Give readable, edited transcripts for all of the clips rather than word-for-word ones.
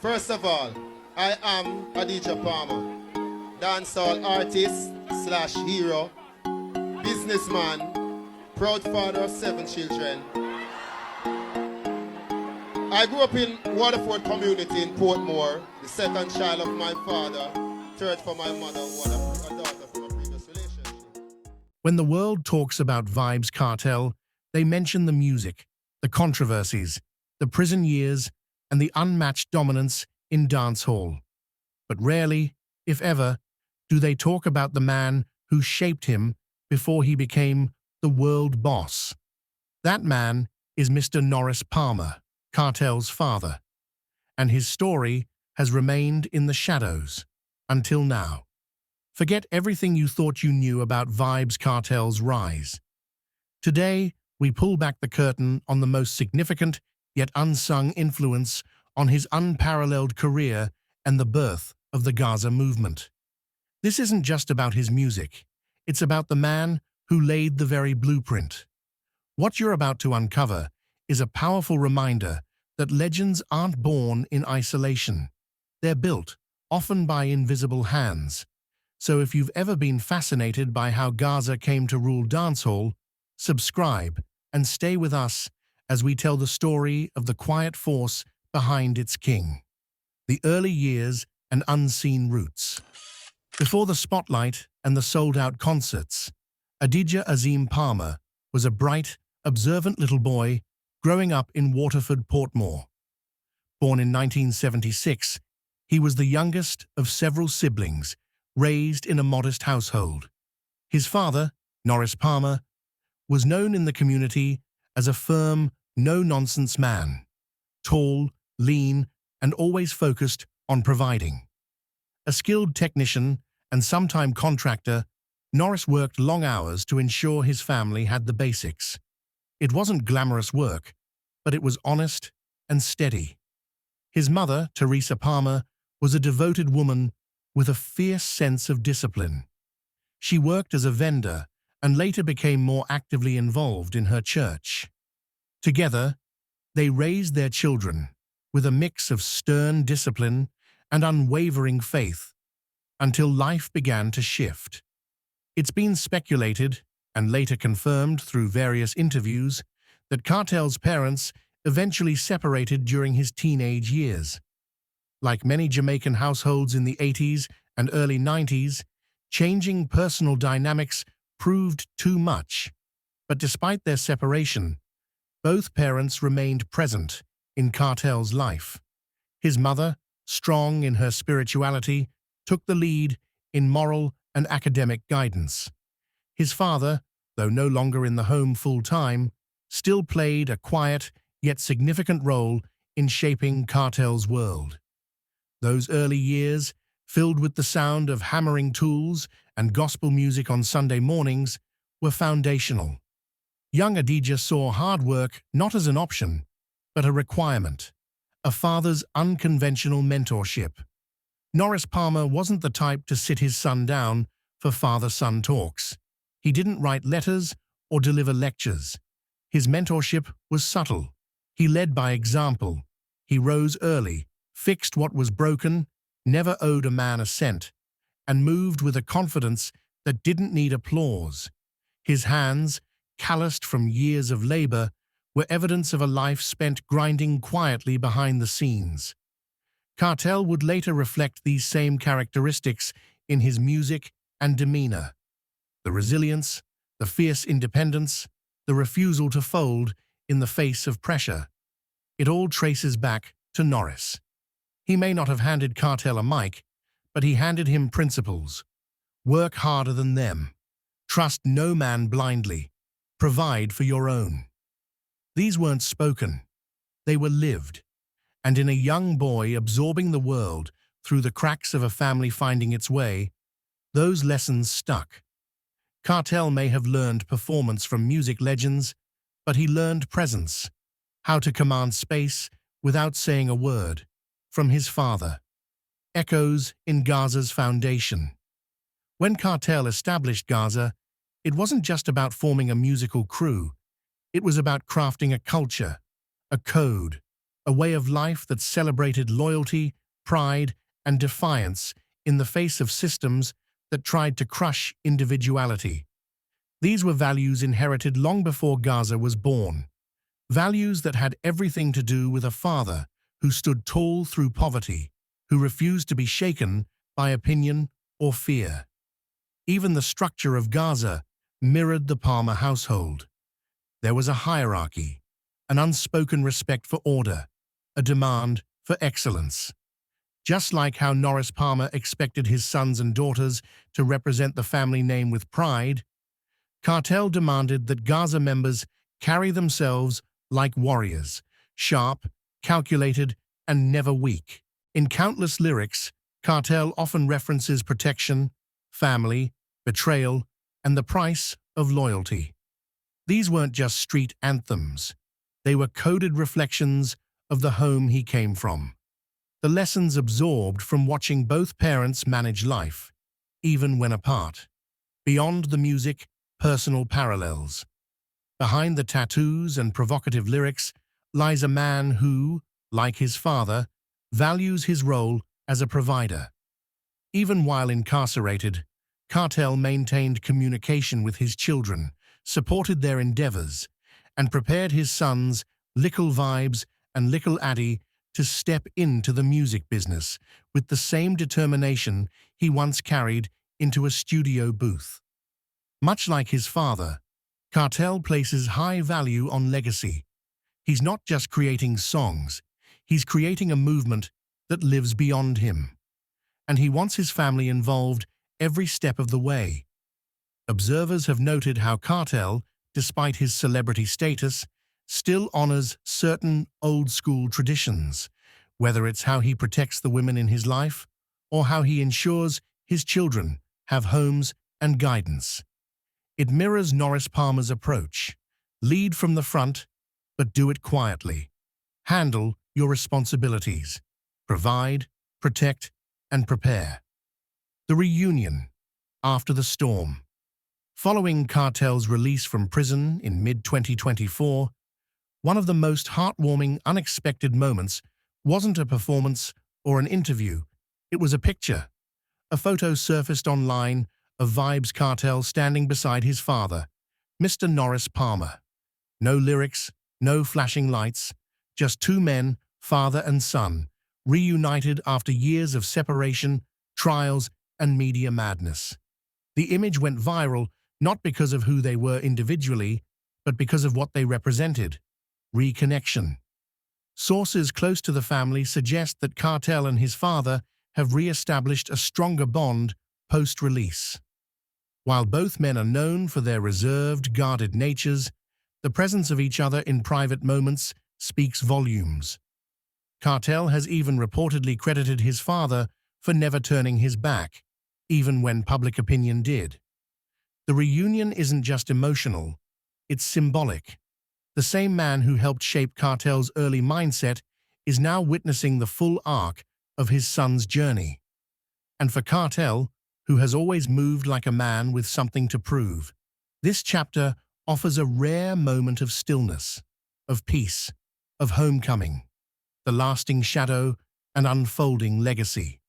First of all, I am Adidja Palmer, dancehall artist slash hero, businessman, proud father of 7 children. I grew up in Waterford community in Portmore, the second child of my father, third for my mother, who had a daughter from a previous relationship. When the world talks about Vybz Kartel, they mention the music, the controversies, the prison years, and the unmatched dominance in dancehall. But rarely, if ever, do they talk about the man who shaped him before he became the world boss. That man is Mr. Norris Palmer, Kartel's father, and his story has remained in the shadows until now. Forget everything you thought you knew about Vybz Kartel's rise. Today, we pull back the curtain on the most significant yet unsung influence on his unparalleled career and the birth of the Gaza movement. This isn't just about his music, it's about the man who laid the very blueprint. What you're about to uncover is a powerful reminder that legends aren't born in isolation. They're built, often by invisible hands. So if you've ever been fascinated by how Gaza came to rule dancehall, subscribe and stay with us as we tell the story of the quiet force behind its king. The early years and unseen roots. Before the spotlight and the sold-out concerts, Adidja Azim Palmer was a bright, observant little boy growing up in Waterford, Portmore. Born in 1976, he was the youngest of several siblings, raised in a modest household. His father, Norris Palmer, was known in the community as a firm, no-nonsense man, tall, lean, and always focused on providing. A skilled technician and sometime contractor, Norris worked long hours to ensure his family had the basics. It wasn't glamorous work, but it was honest and steady. His mother, Teresa Palmer, was a devoted woman with a fierce sense of discipline. She worked as a vendor and later became more actively involved in her church. Together, they raised their children with a mix of stern discipline and unwavering faith until life began to shift. It's been speculated, and later confirmed through various interviews, that Kartel's parents eventually separated during his teenage years. Like many Jamaican households in the 80s and early 90s, changing personal dynamics proved too much. But despite their separation, both parents remained present in Kartel's life. His mother, strong in her spirituality, took the lead in moral and academic guidance. His father, though no longer in the home full-time, still played a quiet yet significant role in shaping Kartel's world. Those early years, filled with the sound of hammering tools and gospel music on Sunday mornings, were foundational. Young Adidja saw hard work not as an option, but a requirement, a father's unconventional mentorship. Norris Palmer wasn't the type to sit his son down for father-son talks. He didn't write letters or deliver lectures. His mentorship was subtle. He led by example. He rose early, fixed what was broken, never owed a man a cent, and moved with a confidence that didn't need applause. His hands, calloused from years of labor, were evidence of a life spent grinding quietly behind the scenes. Kartel would later reflect these same characteristics in his music and demeanor. The resilience, the fierce independence, the refusal to fold in the face of pressure. It all traces back to Norris. He may not have handed Kartel a mic, but he handed him principles. Work harder than them. Trust no man blindly. Provide for your own. These weren't spoken. They were lived. And in a young boy absorbing the world through the cracks of a family finding its way, those lessons stuck. Kartel may have learned performance from music legends, but he learned presence, how to command space without saying a word, from his father. Echoes in Gaza's foundation. When Kartel established Gaza, it wasn't just about forming a musical crew. It was about crafting a culture, a code, a way of life that celebrated loyalty, pride, and defiance in the face of systems that tried to crush individuality. These were values inherited long before Gaza was born, values that had everything to do with a father who stood tall through poverty, who refused to be shaken by opinion or fear. Even the structure of Gaza mirrored the Palmer household. There was a hierarchy, an unspoken respect for order, a demand for excellence. Just like how Norris Palmer expected his sons and daughters to represent the family name with pride, Kartel demanded that Gaza members carry themselves like warriors, sharp, calculated, and never weak. In countless lyrics, Kartel often references protection, family, betrayal, and the price of loyalty. These weren't just street anthems. They were coded reflections of the home he came from. The lessons absorbed from watching both parents manage life, even when apart. Beyond the music, personal parallels. Behind the tattoos and provocative lyrics lies a man who, like his father, values his role as a provider. Even while incarcerated, Kartel maintained communication with his children, supported their endeavors, and prepared his sons, Little Vybz and Little Addy, to step into the music business with the same determination he once carried into a studio booth. Much like his father, Kartel places high value on legacy. He's not just creating songs, he's creating a movement that lives beyond him. And he wants his family involved every step of the way. Observers have noted how Kartel, despite his celebrity status, still honors certain old-school traditions, whether it's how he protects the women in his life or how he ensures his children have homes and guidance. It mirrors Norris Palmer's approach. Lead from the front, but do it quietly. Handle your responsibilities. Provide, protect, and prepare. The reunion after the storm. Following Kartel's release from prison in mid-2024, one of the most heartwarming, unexpected moments wasn't a performance or an interview. It was a picture. A photo surfaced online of Vybz Kartel standing beside his father, Mr. Norris Palmer. No lyrics, no flashing lights, just two men, father and son, reunited after years of separation, trials, and media madness. The image went viral not because of who they were individually, but because of what they represented: reconnection. Sources close to the family suggest that Kartel and his father have re-established a stronger bond post-release. While both men are known for their reserved, guarded natures, the presence of each other in private moments speaks volumes. Kartel has even reportedly credited his father for never turning his back, even when public opinion did. The reunion isn't just emotional, it's symbolic. The same man who helped shape Kartel's early mindset is now witnessing the full arc of his son's journey. And for Kartel, who has always moved like a man with something to prove, this chapter offers a rare moment of stillness, of peace, of homecoming, the lasting shadow and unfolding legacy.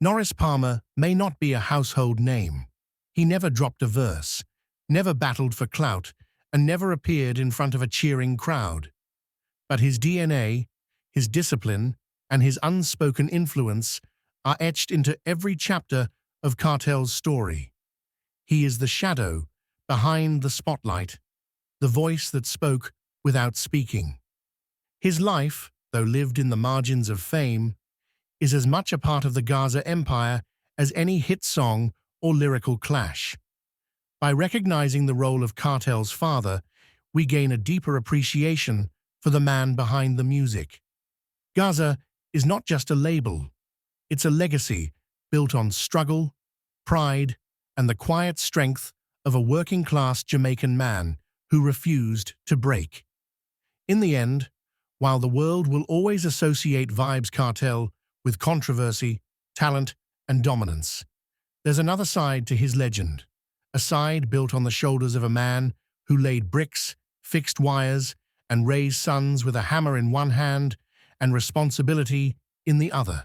Norris Palmer may not be a household name. He never dropped a verse, never battled for clout, and never appeared in front of a cheering crowd. But his DNA, his discipline, and his unspoken influence are etched into every chapter of Kartel's story. He is the shadow behind the spotlight, the voice that spoke without speaking. His life, though lived in the margins of fame, is as much a part of the Gaza empire as any hit song or lyrical clash. By recognizing the role of Kartel's father, we gain a deeper appreciation for the man behind the music. Gaza is not just a label, it's a legacy built on struggle, pride, and the quiet strength of a working-class Jamaican man who refused to break. In the end, while the world will always associate Vybz Kartel with controversy, talent, and dominance, there's another side to his legend, a side built on the shoulders of a man who laid bricks, fixed wires, and raised sons with a hammer in one hand and responsibility in the other.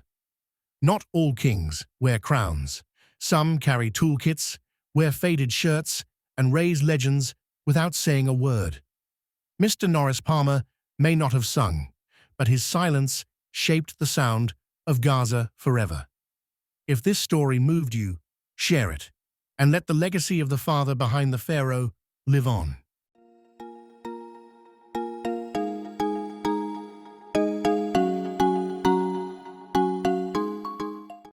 Not all kings wear crowns. Some carry toolkits, wear faded shirts, and raise legends without saying a word. Mr. Norris Palmer may not have sung, but his silence shaped the sound of Gaza forever. If this story moved you, share it, and let the legacy of the father behind the pharaoh live on.